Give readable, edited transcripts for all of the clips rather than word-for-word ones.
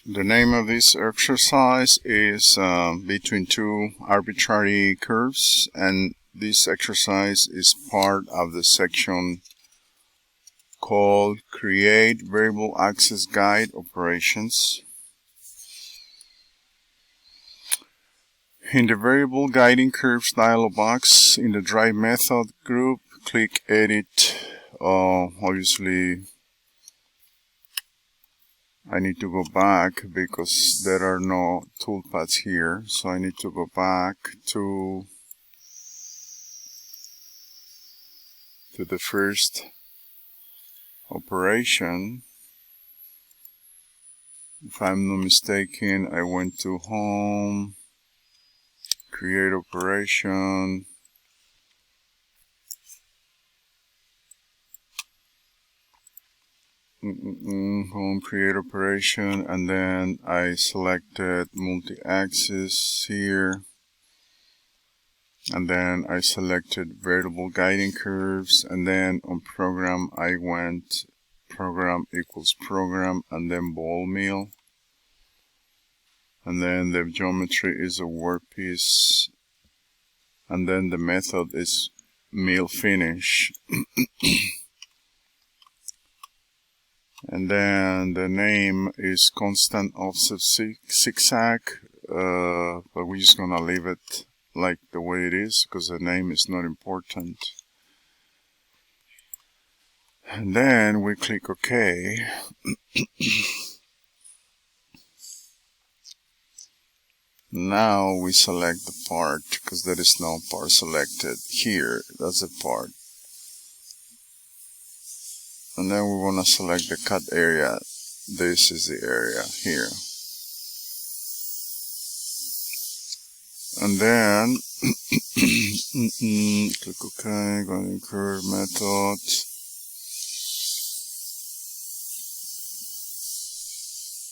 The name of this exercise is between two arbitrary curves, and this exercise is part of the section called Create Variable Access Guide Operations. In the Variable Guiding Curves dialog box in the Drive Method group, click Edit. Obviously, I need to go back because there are no toolpaths here, so I need to go back to the first operation. If I'm not mistaken, I went to Home, Create Operation, Home, Create Operation, and then I selected multi-axis here, and then I selected Variable Guiding Curves, and then on Program I went Program equals Program, and then Ball Mill, and then the geometry is a workpiece, and then the method is Mill Finish. And then the name is Constant Offset Zigzag, but we're just gonna leave it like the way it is because the name is not important. And then we click OK. Now we select the part because there is no part selected here. That's the part. And then we want to select the cut area. This is the area here. And then click OK, Guiding Curve Method.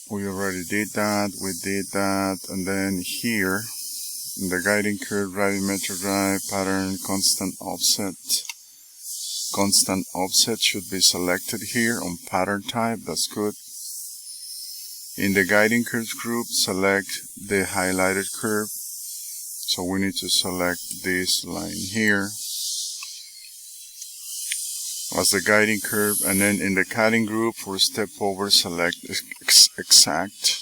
We already did that, and then here in the Guiding Curve, Driving Metro Drive, Pattern, Constant Offset. Constant offset should be selected here on pattern type. That's good. In the guiding curves group, select the highlighted curve. So we need to select this line here as the guiding curve, and then in the cutting group for step over, select exact.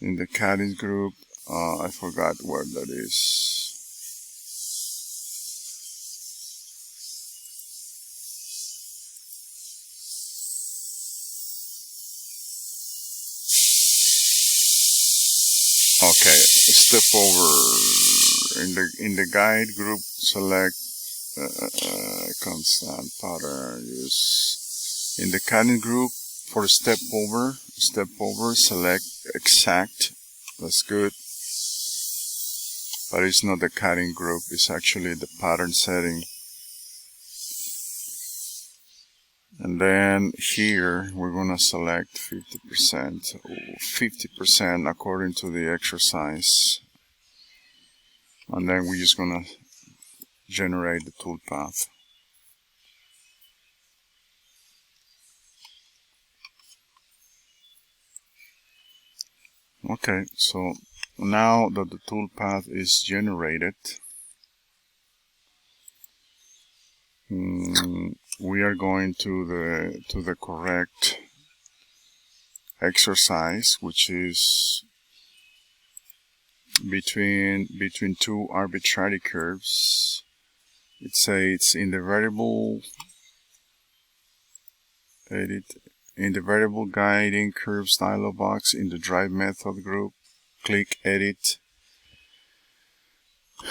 In the cutting group, I forgot where that is. Okay, step over. In the guide group, select constant pattern. Use in the cutting group for step over, select exact. That's good. But it's not the cutting group. It's actually the pattern setting. And then here we're going to select 50%, 50% according to the exercise. And then we're just going to generate the toolpath. Okay, so now that the toolpath is generated, we are going to the correct exercise, which is between two arbitrary curves. It says in the variable edit in the variable guiding curves dialog box in the drive method group, click edit.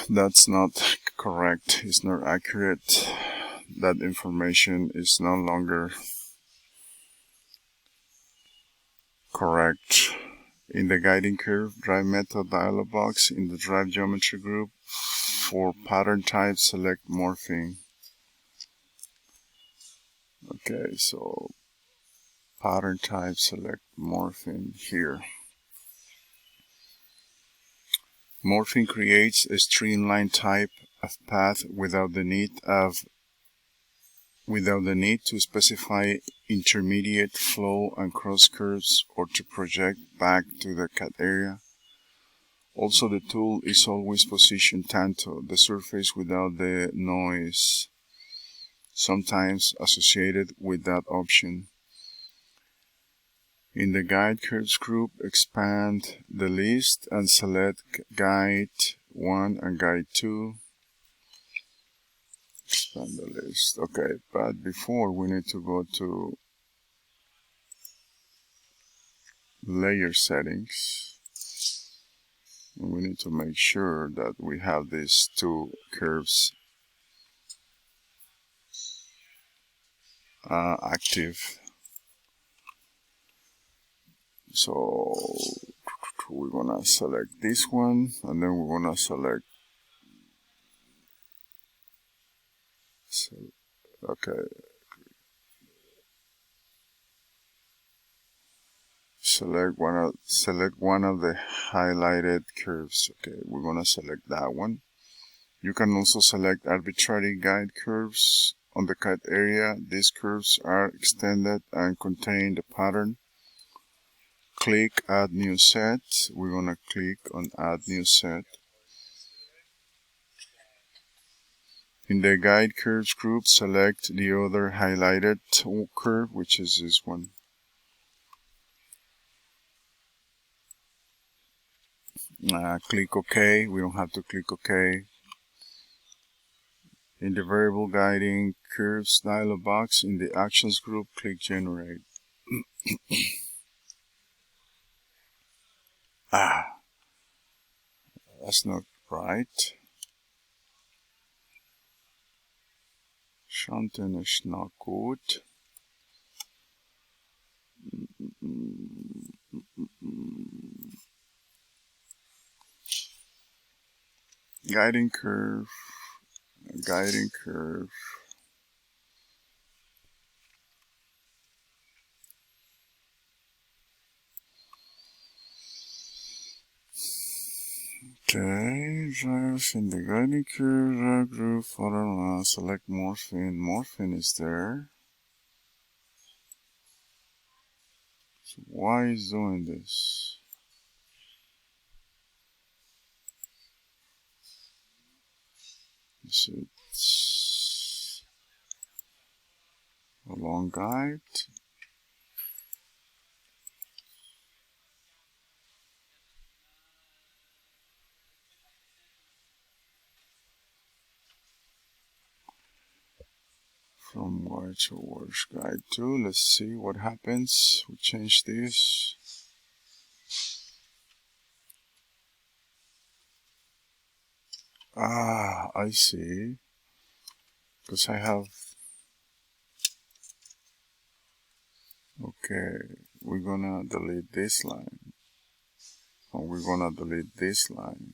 That's not correct. It's not accurate. That information is no longer correct. In the guiding curve drive method dialog box in the drive geometry group, for pattern type, select morphing. Okay, so pattern type, select morphing here. Morphing creates a streamlined type of path without the need of without the need to specify intermediate flow and cross curves or to project back to the cut area. Also, the tool is always positioned tanto, the surface without the noise, sometimes associated with that option. In the Guide Curves group, expand the list and select Guide 1 and Guide 2. Expand the list. Okay, but before we need to go to Layer Settings. And we need to make sure that we have these two curves active. So we're gonna select this one, and then we're gonna select. Okay. Select one of the highlighted curves. Okay, we're gonna select that one. You can also select arbitrary guide curves on the cut area. These curves are extended and contain the pattern. Click Add New Set. We're gonna click on Add New Set. In the Guide Curves group, select the other highlighted curve, which is this one. Click OK. We don't have to click OK. In the Variable Guiding Curves dialog box, in the Actions group, click Generate. That's not right. Something is not good. Guiding curve. Guiding curve. Okay, drives in the guiding curve group. Select morphine. Morphine is there. So why is doing this? Is it a long guide? From where to worse guide 2. Let's see what happens. We change this. I see. Because I have. Okay, we're gonna delete this line. And we're gonna delete this line.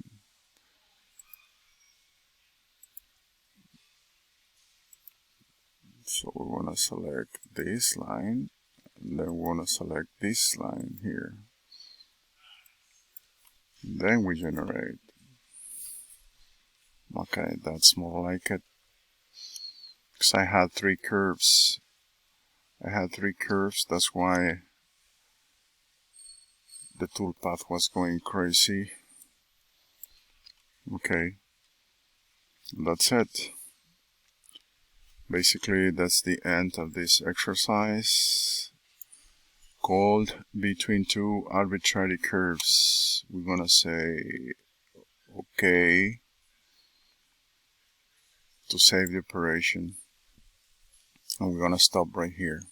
So we're gonna select this line. And then we're gonna select this line here. Then we generate. Okay, that's more like it. Because I had three curves. That's why the toolpath was going crazy. Okay, that's it. Basically, that's the end of this exercise called Between Two Arbitrary Curves. We're gonna say OK to save the operation, and we're gonna stop right here.